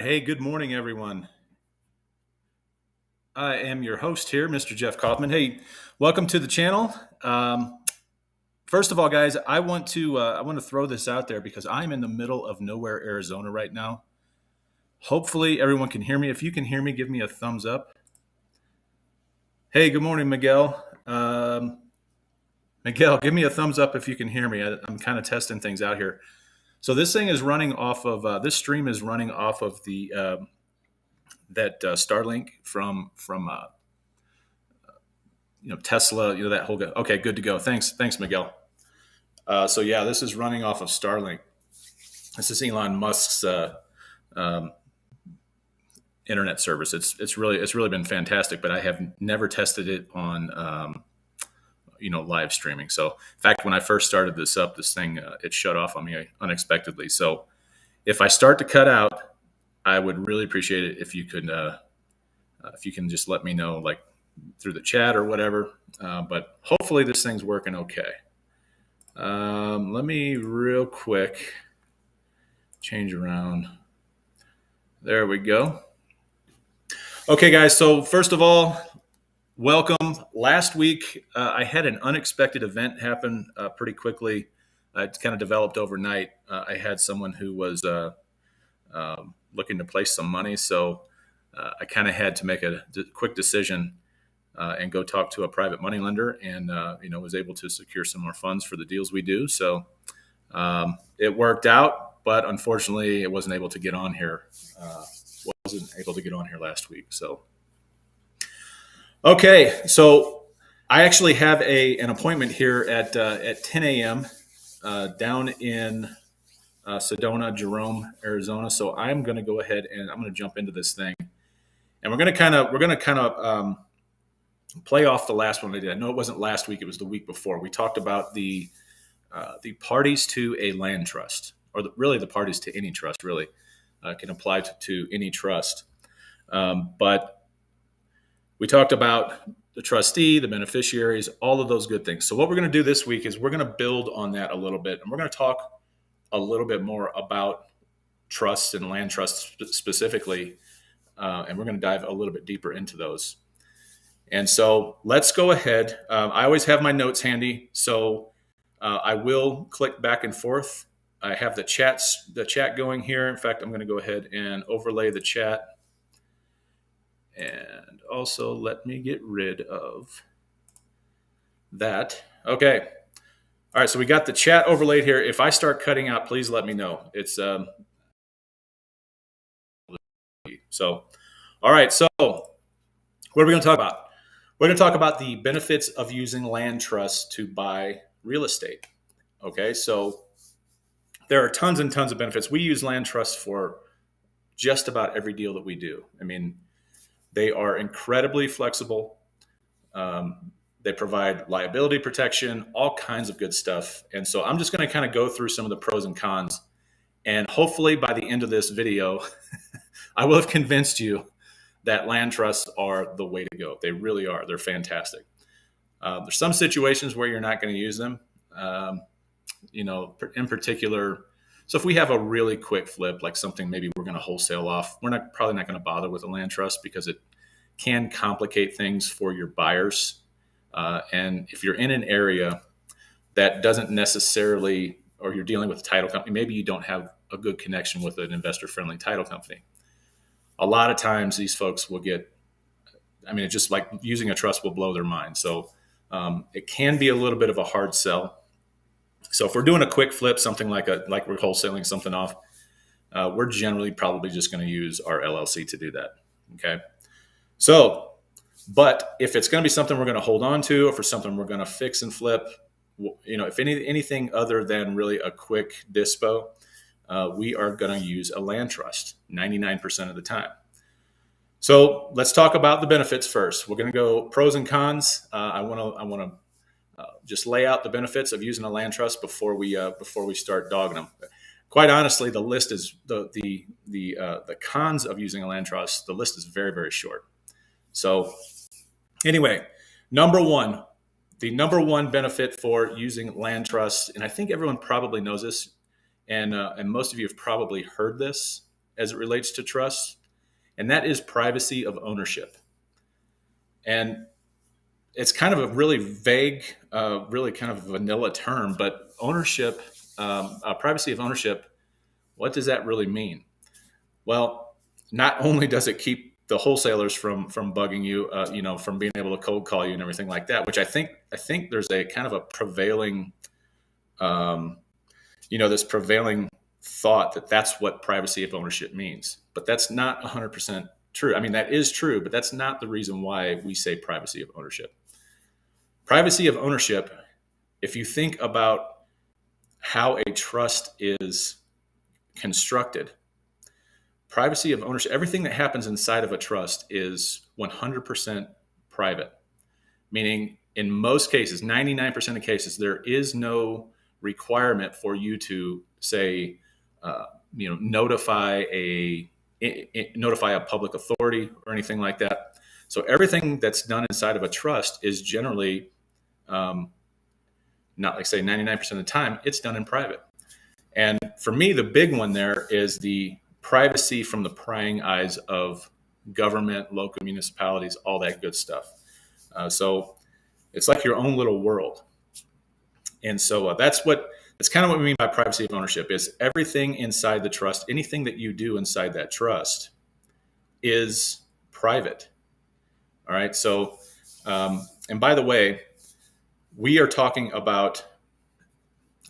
Hey, good morning, everyone. I am your host here, Mr. Jeff Kaufman. Hey, welcome to the channel. First of all, guys, I want to throw this out there because I'm in the middle of nowhere, Arizona right now. Hopefully, everyone can hear me. If you can hear me, give me a thumbs up. Hey, good morning, Miguel. Miguel, give me a thumbs up if you can hear me. I'm kind of testing things out here. So this thing is running off of this stream is running off of the that Starlink from Tesla, that whole go. Okay, good to go. Thanks, Miguel. So yeah, this is running off of Starlink. This is Elon Musk's um, internet service. It's really been fantastic, but I have never tested it on live streaming. So in fact, when I first started this thing it shut off on me unexpectedly. So if I start to cut out, I would really appreciate it if you can just let me know, like through the chat or whatever. But hopefully this thing's working okay. Let me real quick change around. There we go. Okay, guys. So first of all, welcome. Last week, I had an unexpected event happen pretty quickly. It kind of developed overnight. I had someone who was looking to place some money, so I kind of had to make a quick decision and go talk to a private money lender, and was able to secure some more funds for the deals we do. So it worked out, but unfortunately, it wasn't able to get on here. Last week. So okay, so I actually have an appointment here at 10 a.m. Down in Sedona, Jerome, Arizona. So I'm going to go ahead and I'm going to jump into this thing, and we're going to kind of play off the last one I did. I know it wasn't last week; it was the week before. We talked about the parties to a land trust, or really the parties to any trust. Really can apply to any trust, but we talked about the trustee, the beneficiaries, all of those good things. So what we're going to do this week is we're going to build on that a little bit, and we're going to talk a little bit more about trusts and land trusts specifically, and we're going to dive a little bit deeper into those. And so let's go ahead. I always have my notes handy, so I will click back and forth. I have the chat going here. In fact, I'm going to go ahead and overlay the chat. And also let me get rid of that. Okay. All right. So we got the chat overlaid here. If I start cutting out, please let me know. It's so. All right. So what are we going to talk about? We're going to talk about the benefits of using land trusts to buy real estate. Okay. So there are tons and tons of benefits. We use land trusts for just about every deal that we do. I mean, they are incredibly flexible. They provide liability protection, all kinds of good stuff. And so I'm just going to kind of go through some of the pros and cons. And hopefully by the end of this video, I will have convinced you that land trusts are the way to go. They really are. They're fantastic. There's some situations where you're not going to use them. In particular, so if we have a really quick flip, like something maybe we're going to wholesale off, we're probably not going to bother with a land trust because it can complicate things for your buyers. And if you're in an area that doesn't necessarily, or you're dealing with a title company, maybe you don't have a good connection with an investor-friendly title company. A lot of times these folks will get, it's just like using a trust will blow their mind. So it can be a little bit of a hard sell. So if we're doing a quick flip, something like we're wholesaling something off, we're generally probably just going to use our LLC to do that. Okay. So, but if it's going to be something we're going to hold on to, or for something we're going to fix and flip, if anything other than really a quick dispo, we are going to use a land trust 99% of the time. So let's talk about the benefits first. We're going to go pros and cons. I want to just lay out the benefits of using a land trust before we start dogging them. Quite honestly, the list is the cons of using a land trust. The list is very, very short. So anyway, the number one benefit for using land trusts, and I think everyone probably knows this, and most of you have probably heard this, as it relates to trust, and that is privacy of ownership. And it's kind of a really vague, really kind of vanilla term, but ownership, privacy of ownership, what does that really mean? Well, not only does it keep the wholesalers from bugging you, from being able to cold call you and everything like that, which I think there's a kind of a prevailing, this prevailing thought that that's what privacy of ownership means, but that's not 100% true. I mean, that is true, but that's not the reason why we say privacy of ownership. Privacy of ownership, if you think about how a trust is constructed, privacy of ownership, everything that happens inside of a trust is 100% private, meaning in most cases, 99% of cases, there is no requirement for you to say, notify a public authority or anything like that. So everything that's done inside of a trust is generally, not like say 99% of the time, it's done in private. And for me, the big one there is the privacy from the prying eyes of government, local municipalities, all that good stuff. So it's like your own little world. And so that's kind of what we mean by privacy of ownership, is everything inside the trust, anything that you do inside that trust is private. All right. So, and by the way, we are talking about,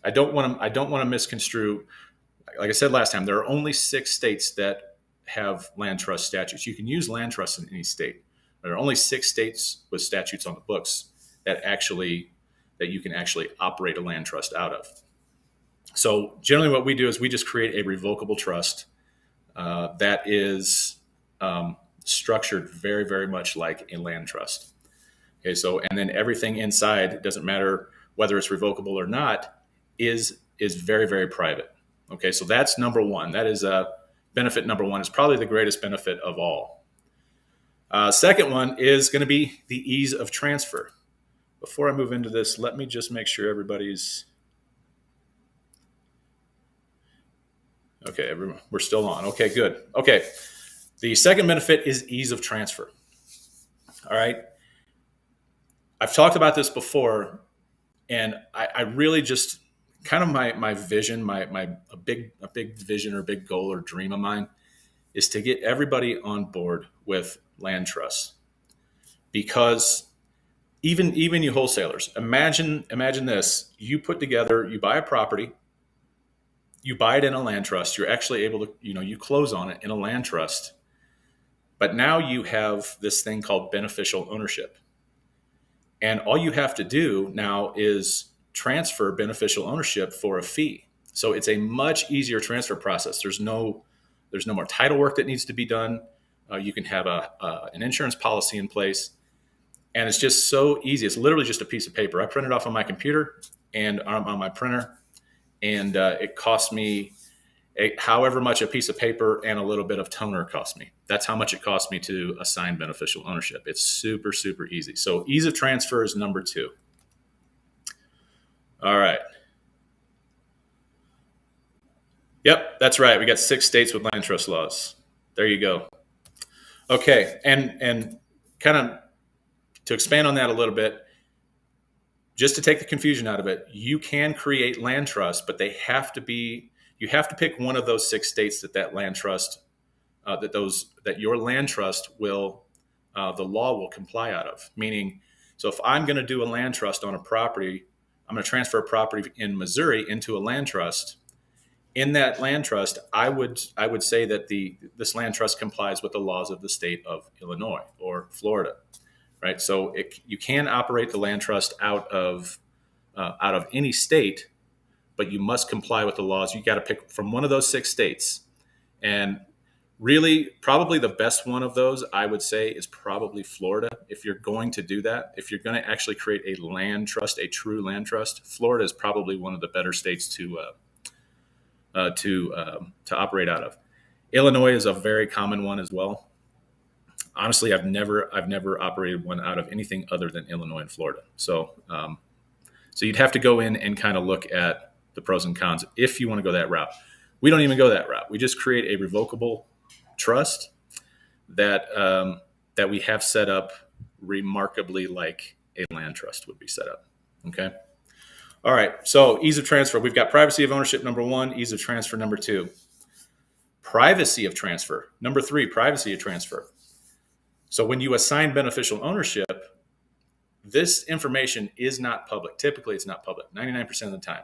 I don't want to misconstrue. Like I said last time, there are only 6 states that have land trust statutes. You can use land trusts in any state. There are only 6 states with statutes on the books that you can actually operate a land trust out of. So generally what we do is we just create a revocable trust that is structured very, very much like a land trust. Okay, so, and then everything inside, it doesn't matter whether it's revocable or not, is very, very private. Okay, so that's number one. That is benefit number one. It's probably the greatest benefit of all. Second one is going to be the ease of transfer. Before I move into this, let me just make sure everybody's okay. We're still on. Okay, good. Okay, the second benefit is ease of transfer. All right. I've talked about this before, and I really just kind of my vision, a big vision or big goal or dream of mine is to get everybody on board with land trusts. Because even you wholesalers, imagine this: you buy a property, you buy it in a land trust, you're actually able to, you close on it in a land trust, but now you have this thing called beneficial ownership. And all you have to do now is transfer beneficial ownership for a fee. So it's a much easier transfer process. There's no more title work that needs to be done. You can have an insurance policy in place, and it's just so easy. It's literally just a piece of paper. I print it off on my computer and on my printer, and it costs me however much a piece of paper and a little bit of toner cost me. That's how much it cost me to assign beneficial ownership. It's super, super easy. So ease of transfer is number 2. All right. Yep, that's right. We got 6 states with land trust laws. There you go. Okay, and kind of to expand on that a little bit, just to take the confusion out of it, you can create land trusts, but you have to pick one of those 6 states that land trust, that your land trust will, the law will comply out of. Meaning, so if I'm going to do a land trust on a property, I'm going to transfer a property in Missouri into a land trust. In that land trust, I would say that this land trust complies with the laws of the state of Illinois or Florida, right? So you can operate the land trust out of any state, but you must comply with the laws. You got to pick from one of those 6 states. And really, probably the best one of those, I would say, is probably Florida. If you're going to do that, if you're going to actually create a land trust, a true land trust, Florida is probably one of the better states to operate out of. Illinois is a very common one as well. Honestly, I've never operated one out of anything other than Illinois and Florida. So you'd have to go in and kind of look at the pros and cons if you want to go that route. We don't even go that route. We just create a revocable trust that that we have set up remarkably like a land trust would be set up. Okay. All right. So ease of transfer. We've got privacy of ownership, number one, ease of transfer, number two. Privacy of transfer. Number three, privacy of transfer. So when you assign beneficial ownership, this information is not public. Typically, it's not public 99% of the time.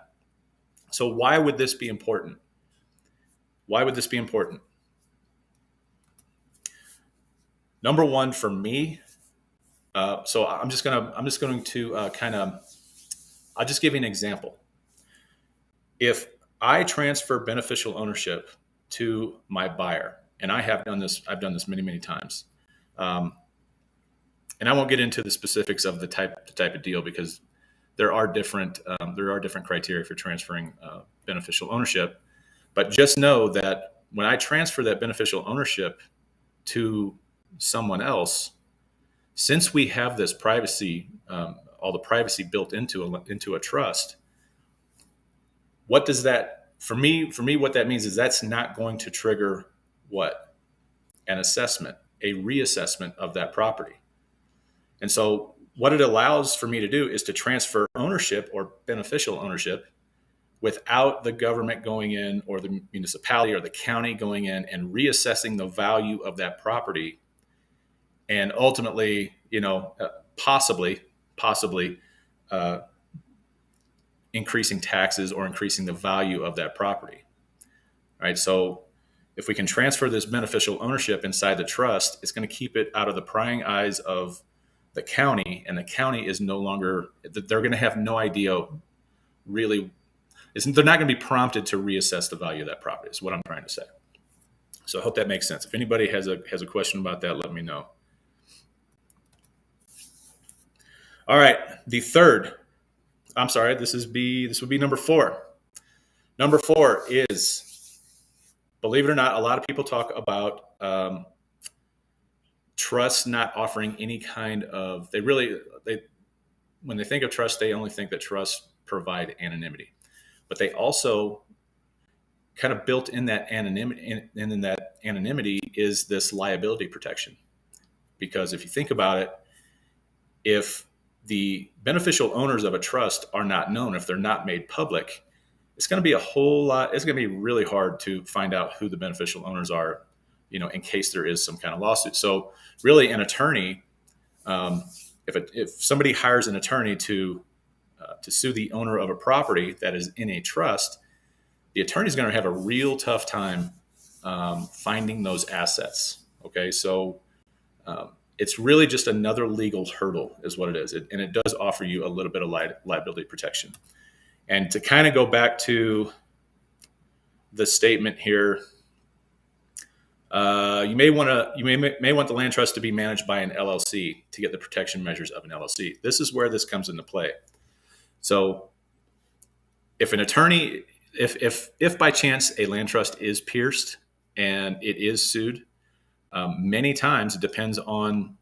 So why would this be important? Why would this be important? Number one for me. So I'm just going to I'll just give you an example. If I transfer beneficial ownership to my buyer, and I've done this many, many times. And I won't get into the specifics of the type of deal because there are different criteria for transferring beneficial ownership. But just know that when I transfer that beneficial ownership to someone else, since we have this privacy, all the privacy built into a trust, what does that for me? What that means is that's not going to trigger what? An assessment, a reassessment of that property. And so what it allows for me to do is to transfer ownership or beneficial ownership without the government going in or the municipality or the county going in and reassessing the value of that property. And ultimately, possibly increasing taxes or increasing the value of that property. All right. So if we can transfer this beneficial ownership inside the trust, it's going to keep it out of the prying eyes of the county, and the county is no longer, they're going to have no idea really, they're not going to be prompted to reassess the value of that property is what I'm trying to say. So I hope that makes sense. If anybody has a question about that, let me know. All right. This would be number four. Number four is, believe it or not, a lot of people talk about trust not offering any kind of, when they think of trust, they only think that trusts provide anonymity, but they also kind of built in that anonymity, and in that anonymity is this liability protection. Because if you think about it, if the beneficial owners of a trust are not known, if they're not made public, it's going to be it's going to be really hard to find out who the beneficial owners are, in case there is some kind of lawsuit. So really an attorney, if somebody hires an attorney to sue the owner of a property that is in a trust, the attorney is going to have a real tough time finding those assets. Okay. So it's really just another legal hurdle is what it is. And it does offer you a little bit of liability protection. And to kind of go back to the statement here, you may want the land trust to be managed by an LLC to get the protection measures of an LLC. This is where this comes into play. So if an attorney, if by chance a land trust is pierced and it is sued, many times it depends on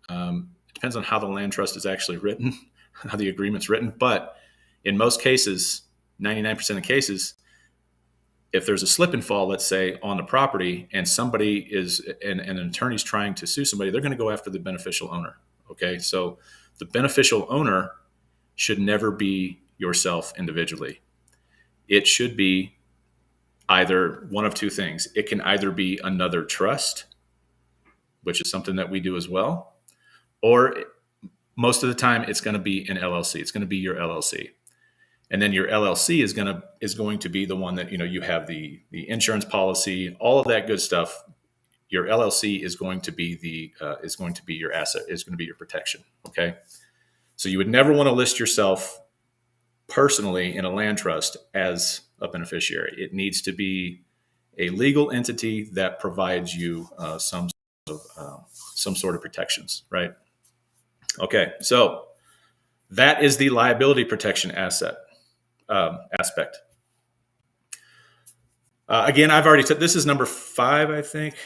how the land trust is actually written, how the agreement's written. But in most cases, 99% of cases, if there's a slip and fall, let's say, on the property, and an attorney's trying to sue somebody, they're going to go after the beneficial owner. Okay, so the beneficial owner should never be yourself individually. It should be either one of two things. It can either be another trust, which is something that we do as well, or most of the time it's going to be an LLC. It's going to be your LLC. And then your LLC is going to be the one that, you have the insurance policy, all of that good stuff. Your LLC is going to be your asset, is going to be your protection. Okay. So you would never want to list yourself personally in a land trust as a beneficiary. It needs to be a legal entity that provides you some sort of protections, right? Okay. So that is the liability protection aspect. Again, I've already said this is number 5, I think.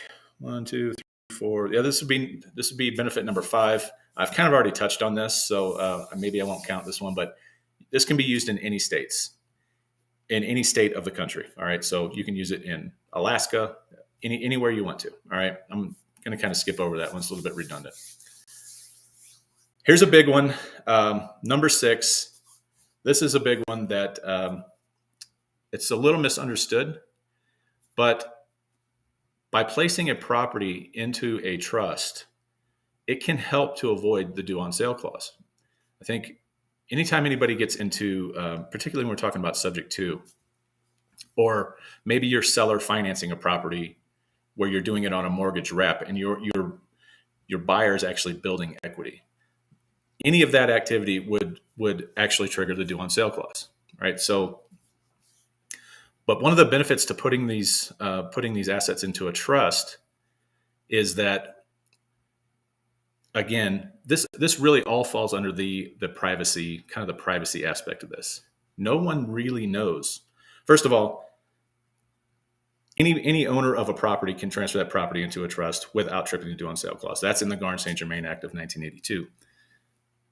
1, 2, 3, 4. Yeah, this would be benefit number 5. I've kind of already touched on this, so maybe I won't count this one, but this can be used in any states. in any state of the country. All right. So you can use it in Alaska, anywhere you want to. All right. I'm going to kind of skip over that one. It's a little bit redundant. Here's a big one. Number 6. This is a big one that it's a little misunderstood, but by placing a property into a trust, it can help to avoid the due on sale clause. I think anytime anybody gets into, particularly when we're talking about subject to, or maybe you're seller financing a property where you're doing it on a mortgage rep and your buyer is actually building equity. Any of that activity would actually trigger the due on sale clause, right? So, but one of the benefits to putting these assets into a trust is that, again, this really all falls under the privacy, kind of the privacy aspect of this. No one really knows. First of all, any owner of a property can transfer that property into a trust without tripping the due on sale clause. That's in the Garn-St. Germain Act of 1982.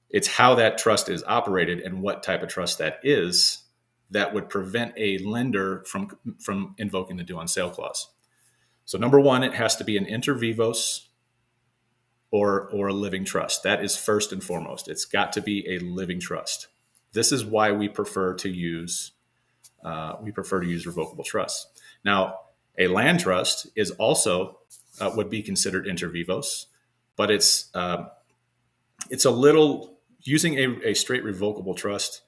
It's how that trust is operated and what type of trust that is that would prevent a lender from invoking the due on sale clause. So number 1, it has to be an inter vivos or a living trust. That is first and foremost. It's got to be a living trust. This is why we prefer to use revocable trusts. Now, a land trust is also would be considered inter vivos, but it's a little, using a straight revocable trust,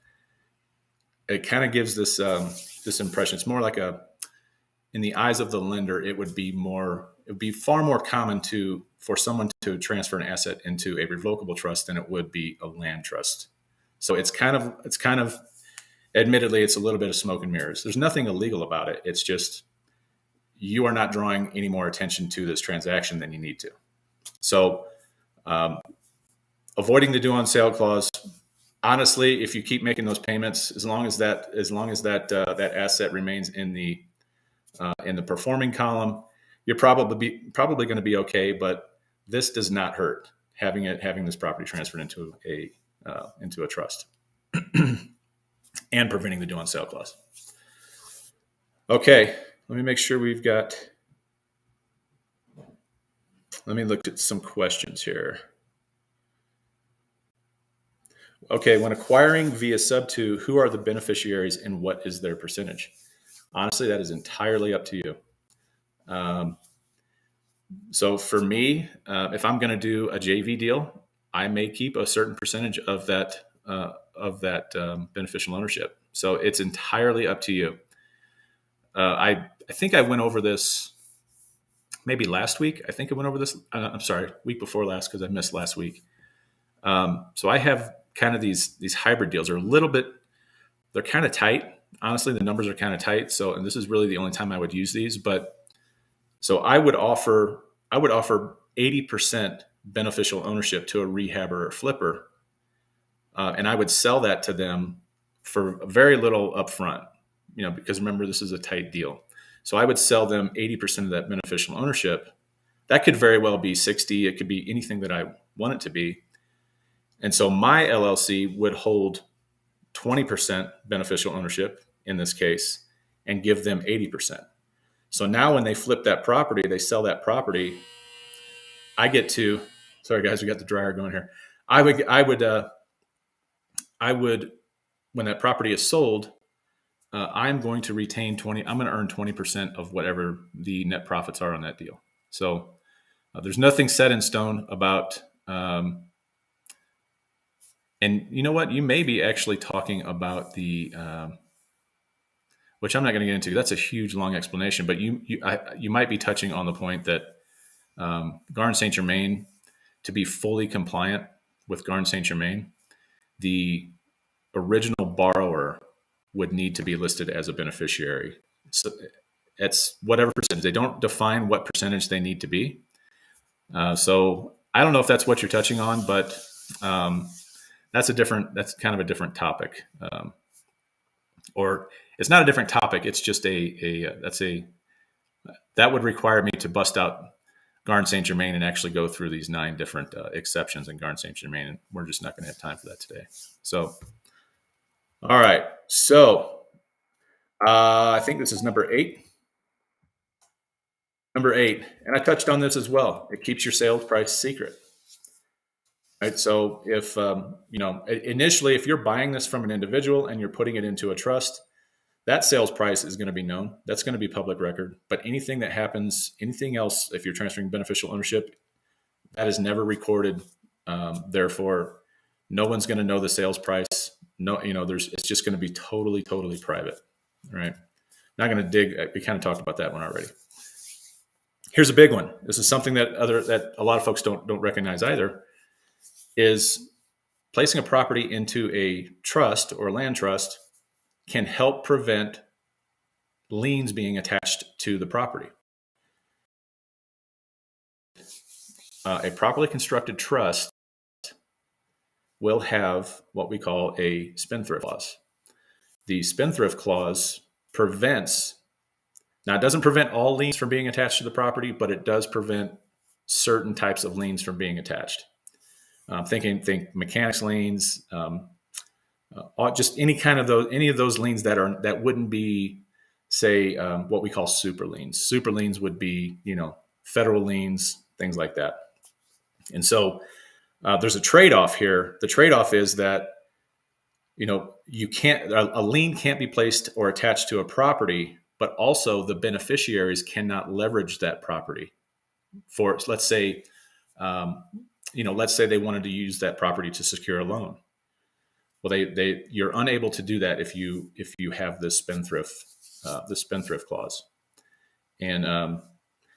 it kind of gives this impression. It's more like in the eyes of the lender, it would be far more common for someone to transfer an asset into a revocable trust than it would be a land trust. So it's kind of, admittedly, it's a little bit of smoke and mirrors. There's nothing illegal about it. It's just, you are not drawing any more attention to this transaction than you need to. So, avoiding the due on sale clause, honestly, if you keep making those payments, as long as that asset remains in the performing column, you're probably going to be okay. But this does not hurt, having this property transferred into a trust and preventing the due on sale clause. Okay, let me make sure we've got. Let me look at some questions here. Okay, when acquiring via Sub2, who are the beneficiaries and what is their percentage? Honestly, that is entirely up to you. So for me, if I'm going to do a JV deal, I may keep a certain percentage of that beneficial ownership. So it's entirely up to you. I think I went over this maybe last week. I think I went over this. I'm sorry, week before last, because I missed last week. So I have kind of these hybrid deals are a little bit, they're kind of tight. Honestly, the numbers are kind of tight. So, and this is really the only time I would use these, but so I would offer 80% beneficial ownership to a rehabber or flipper. And I would sell that to them for very little upfront, because remember, this is a tight deal. So I would sell them 80% of that beneficial ownership. That could very well be 60. It could be anything that I want it to be. And so my LLC would hold 20% beneficial ownership in this case and give them 80%. So now when they flip that property, they sell that property, I get to, sorry guys, we got the dryer going here. I would, when that property is sold, I'm going to retain 20, I'm going to earn 20% of whatever the net profits are on that deal. So there's nothing set in stone about, and you know what? You may be actually talking about the, which I'm not going to get into. That's a huge, long explanation. But you might be touching on the point that Garn-St. Germain, to be fully compliant with Garn-St. Germain, the original borrower would need to be listed as a beneficiary. So it's whatever percentage. They don't define what percentage they need to be. So I don't know if that's what you're touching on, but that's kind of a different topic. Or it's not a different topic. It's just that would require me to bust out Garn-St. Germain and actually go through these 9 different exceptions in Garn-St. Germain. And we're just not going to have time for that today. So, all right. So I think this is number 8. Number 8, and I touched on this as well. It keeps your sales price secret. Right. So if initially, if you're buying this from an individual and you're putting it into a trust, that sales price is going to be known. That's going to be public record. But anything that happens, anything else, if you're transferring beneficial ownership, that is never recorded. Therefore, no one's going to know the sales price. No, it's just going to be totally, totally private. Right. Not going to dig. We kind of talked about that one already. Here's a big one. This is something that a lot of folks don't recognize either. Is placing a property into a trust or land trust can help prevent liens being attached to the property. A properly constructed trust will have what we call a spendthrift clause. The spendthrift clause prevents, now it doesn't prevent all liens from being attached to the property, but it does prevent certain types of liens from being attached. Think mechanics liens, just any of those liens that wouldn't be, say, what we call super liens. Super liens would be, federal liens, things like that. And so there's a trade-off here. The trade-off is that, a lien can't be placed or attached to a property, but also the beneficiaries cannot leverage that property for, let's say, they wanted to use that property to secure a loan. Well, you're unable to do that if you have this spendthrift clause. And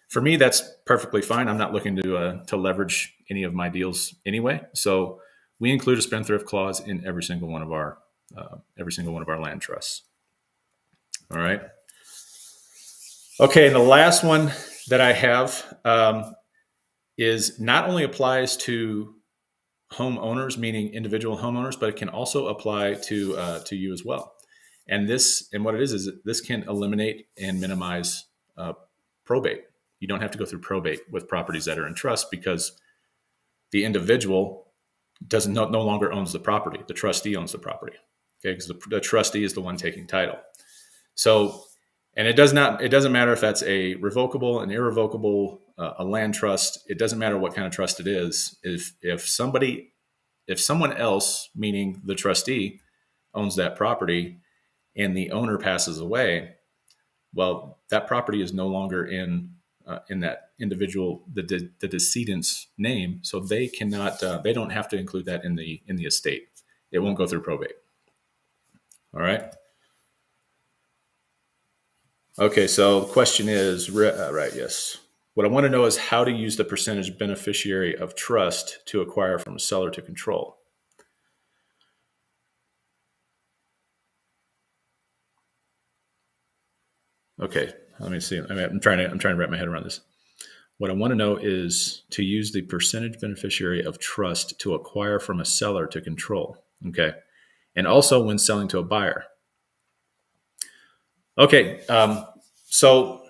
for me, that's perfectly fine. I'm not looking to leverage any of my deals anyway. So we include a spendthrift clause in every single one of our land trusts. All right. Okay, and the last one that I have is not only applies to homeowners, meaning individual homeowners, but it can also apply to you as well. And what it is this can eliminate and minimize probate. You don't have to go through probate with properties that are in trust because the individual no longer owns the property. The trustee owns the property. Okay, because the trustee is the one taking title. So, and it doesn't matter if that's a revocable, an irrevocable, a land trust. It doesn't matter what kind of trust it is. If someone else, meaning the trustee, owns that property and the owner passes away, well, that property is no longer in that individual, the decedent's name, so they cannot. They don't have to include that in the estate. It won't go through probate. All right. Okay, so the question is, right, yes. What I want to know is how to use the percentage beneficiary of trust to acquire from a seller to control. Okay, let me see. I'm trying to wrap my head around this. What I want to know is to use the percentage beneficiary of trust to acquire from a seller to control. Okay, and also when selling to a buyer. Okay, so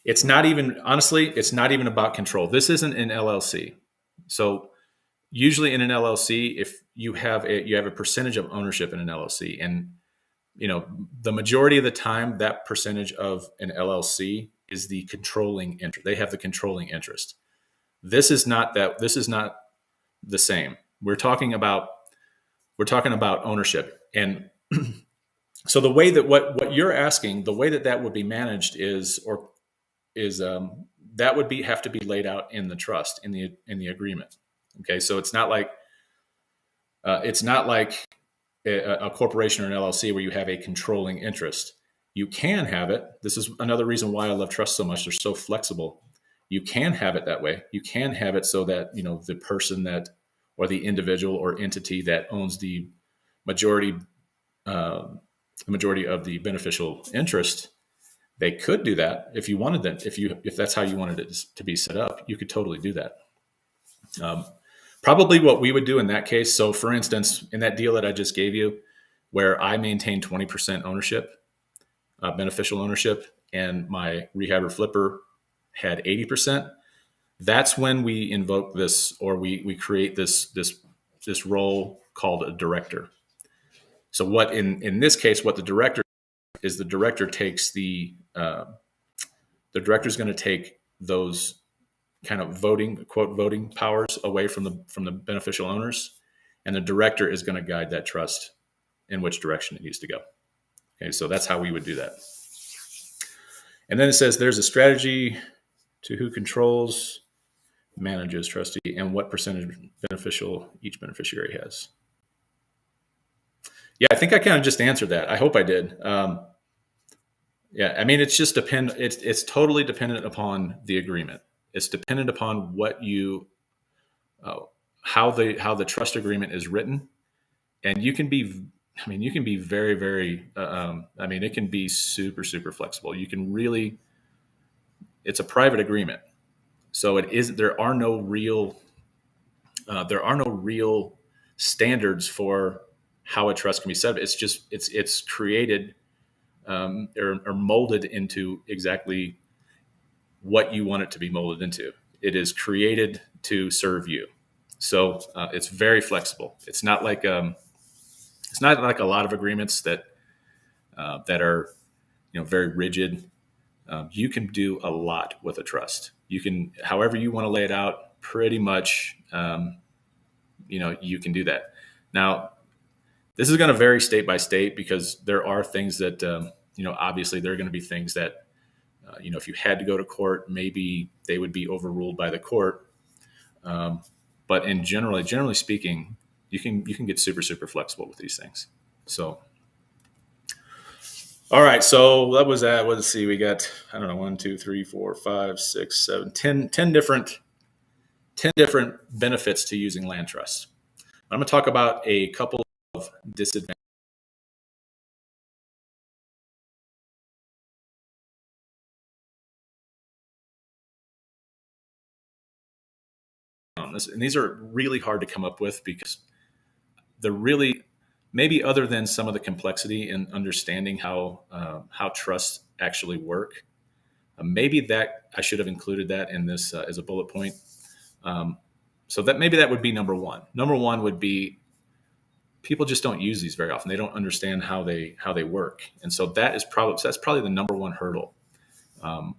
it's not even about control. This isn't an LLC. So usually in an LLC, if you have a percentage of ownership in an LLC, and the majority of the time that percentage of an LLC is the controlling interest. They have the controlling interest. This is not the same. We're talking about ownership. And so the way that what you're asking, the way that would be managed is that would have to be laid out in the trust, in the agreement. Okay, so it's not like a corporation or an LLC where you have a controlling interest. You can have it. This is another reason why I love trusts so much. They're so flexible. You can have it that way. You can have it so that the person that, or the individual or entity that owns the majority of the beneficial interest, they could do that if you wanted them. If that's how you wanted it to be set up, you could totally do that. Probably what we would do in that case. So for instance, in that deal that I just gave you, where I maintain 20% ownership, beneficial ownership, and my rehabber flipper had 80%, that's when we invoke this, or we create this role called a director. So what in this case, what the director is the director takes the director's going to take those kind of voting powers away from the beneficial owners, and the director is going to guide that trust in which direction it needs to go. Okay, so that's how we would do that. And then it says there's a strategy to who controls, manages trustee, and what percentage beneficial each beneficiary has. Yeah, I think I kind of just answered that. I hope I did. Yeah, I mean, it's just it's totally dependent upon the agreement. It's dependent upon what you, how the trust agreement is written, and you can be very, very, it can be super, super flexible. You can really, it's a private agreement. So there are no real standards for how a trust can be set up. It's just, it's created, or molded into exactly what you want it to be molded into. It is created to serve you. So it's very flexible. It's not like a lot of agreements that are, very rigid. You can do a lot with a trust. You can, however you want to lay it out, pretty much, you can do that. Now, this is going to vary state by state, because there are things that, obviously there are going to be things that, if you had to go to court, maybe they would be overruled by the court. But generally speaking, you can get super, super flexible with these things. So, all right. So that was that. Let's see. We got, 1, 2, 3, 4, 5, 6, 7, 10 different benefits to using land trusts. I'm going to talk about a couple of disadvantages. And these are really hard to come up with, because they're really, maybe other than some of the complexity in understanding how trusts actually work, maybe that I should have included that in this as a bullet point. So that maybe that would be number one. Number one would be, people just don't use these very often. They don't understand how they work, and so that's probably the number one hurdle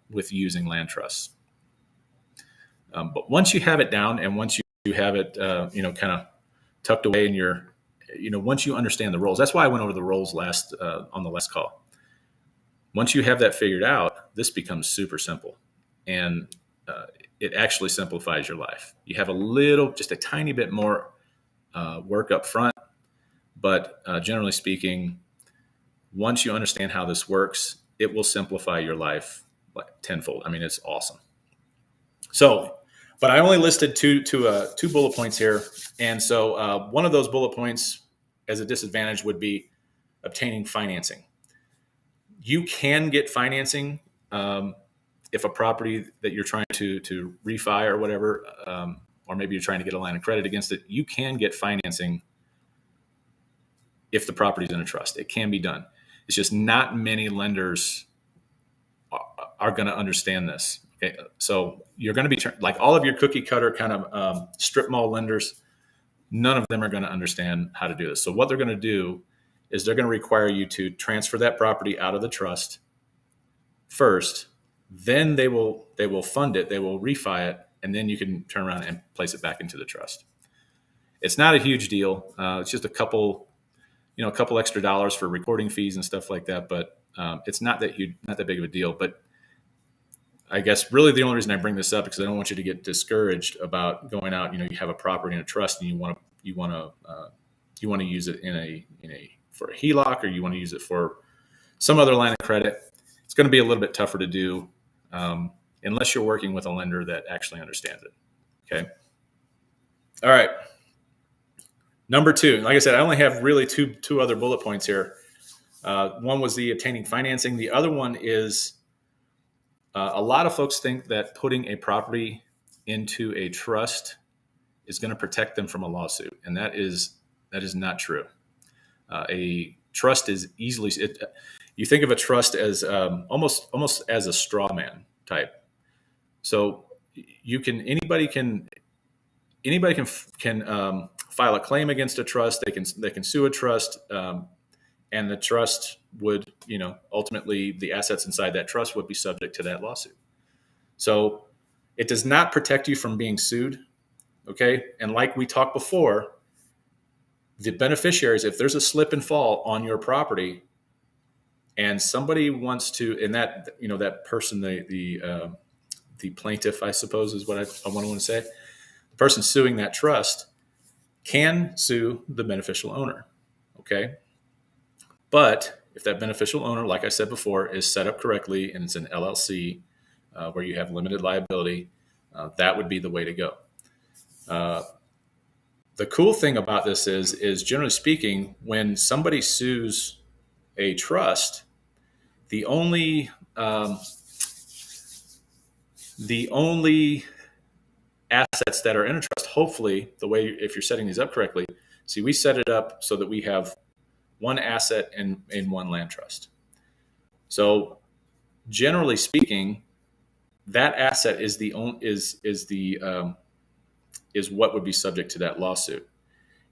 with using land trusts. But once you have it down, and once you have it, kind of tucked away in your, once you understand the roles, that's why I went over the roles on the last call. Once you have that figured out, this becomes super simple, and it actually simplifies your life. You have just a tiny bit more work up front, but generally speaking, once you understand how this works, it will simplify your life like tenfold. I mean, it's awesome. So, but I only listed two bullet points here. And so one of those bullet points as a disadvantage would be obtaining financing. You can get financing if a property that you're trying to refi or whatever, or maybe you're trying to get a line of credit against it, you can get financing if the property is in a trust. It can be done. It's just not many lenders are going to understand this. Okay, so you're going to be like all of your cookie cutter kind of strip mall lenders. None of them are going to understand how to do this. So what they're going to do is they're going to require you to transfer that property out of the trust first. Then they will fund it. They will refi it, and then you can turn around and place it back into the trust. It's not a huge deal. It's just a couple extra dollars for recording fees and stuff like that. But it's not that big of a deal. But I guess really the only reason I bring this up is because I don't want you to get discouraged about going out. You have a property in a trust, and you want to use it for a HELOC, or you want to use it for some other line of credit. It's going to be a little bit tougher to do unless you're working with a lender that actually understands it. Okay. All right. Number two, like I said, I only have really two other bullet points here. One was the obtaining financing. The other one is a lot of folks think that putting a property into a trust is going to protect them from a lawsuit, and that is not true. A trust is easily. You think of a trust as almost as a straw man type. So anybody can file a claim against a trust. They can sue a trust, and and the trust would, ultimately the assets inside that trust would be subject to that lawsuit. So it does not protect you from being sued. Okay. And like we talked before, the beneficiaries, if there's a slip and fall on your property and somebody wants to, and that, that person, the plaintiff, I suppose is what I want to say, the person suing that trust can sue the beneficial owner. Okay. But if that beneficial owner, like I said before, is set up correctly and it's an LLC where you have limited liability, that would be the way to go. The cool thing about this is generally speaking, when somebody sues a trust, the only assets that are in a trust, hopefully, the way, if you're setting these up correctly, see, we set it up so that we have one asset in one land trust. So generally speaking, that asset is what would be subject to that lawsuit,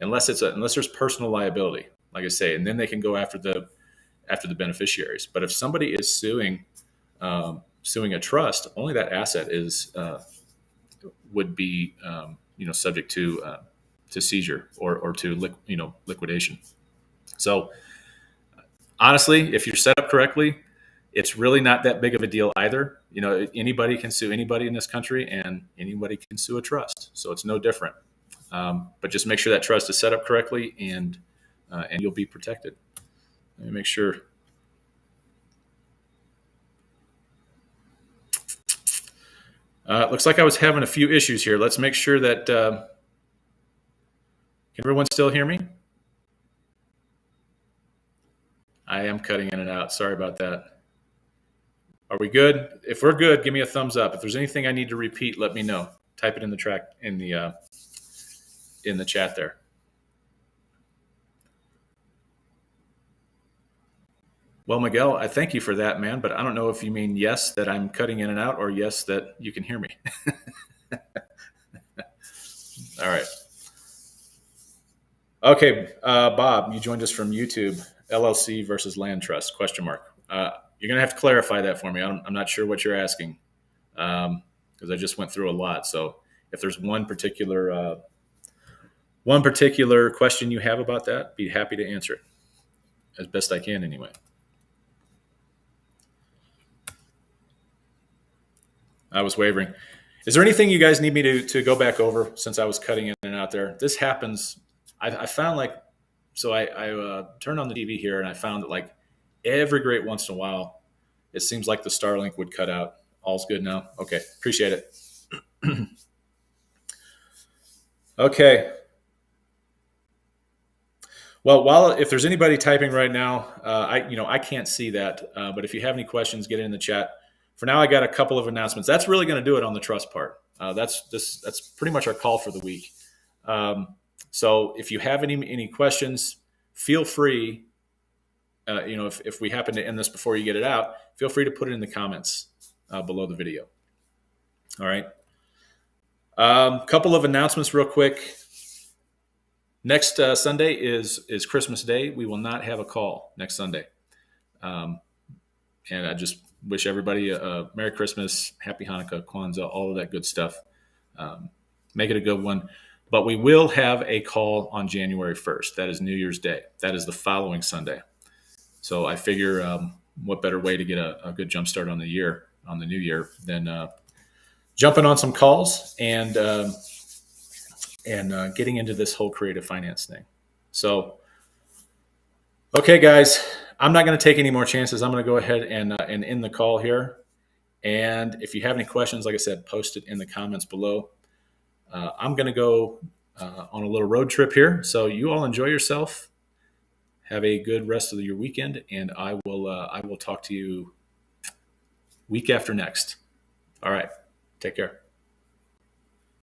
unless there's personal liability, like I say, and then they can go after the beneficiaries. But if somebody is suing a trust, only that asset would be subject to seizure or to liquidation. So honestly, if you're set up correctly, it's really not that big of a deal either. Anybody can sue anybody in this country, and anybody can sue a trust. So it's no different. But just make sure that trust is set up correctly, and you'll be protected. Let me make sure. Looks like I was having a few issues here. Let's make sure that can everyone still hear me? I am cutting in and out. Sorry about that. Are we good? If we're good, give me a thumbs up. If there's anything I need to repeat, let me know. Type it in the chat there. Well, Miguel, I thank you for that, man. But I don't know if you mean yes, that I'm cutting in and out, or yes, that you can hear me. All right. Okay, Bob, you joined us from YouTube. LLC versus land trust, ? You're going to have to clarify that for me. I'm not sure what you're asking, because I just went through a lot. So if there's one particular question you have about that, be happy to answer it as best I can anyway. I was wavering. Is there anything you guys need me to go back over, since I was cutting in and out there? This happens. I found I turned on the TV here, and I found that every great once in a while, it seems like the Starlink would cut out. All's good now? Okay, appreciate it. Okay. Well, if there's anybody typing right now, I can't see that. But if you have any questions, get it in the chat. For now, I got a couple of announcements. That's really going to do it on the trust part. That's pretty much our call for the week. So if you have any questions, feel free. If we happen to end this before you get it out, feel free to put it in the comments below the video. All right. Couple of announcements real quick. Next Sunday is Christmas Day. We will not have a call next Sunday. And I just wish everybody a Merry Christmas, Happy Hanukkah, Kwanzaa, all of that good stuff. Make it a good one. But we will have a call on January 1st. That is New Year's Day. That is the following Sunday. So I figure what better way to get a good jump start on the new year, than jumping on some calls and getting into this whole creative finance thing. So, okay, guys, I'm not going to take any more chances. I'm going to go ahead and end the call here. And if you have any questions, like I said, post it in the comments below. I'm going to go on a little road trip here. So you all enjoy yourself. Have a good rest of your weekend, and I will talk to you week after next. All right. Take care.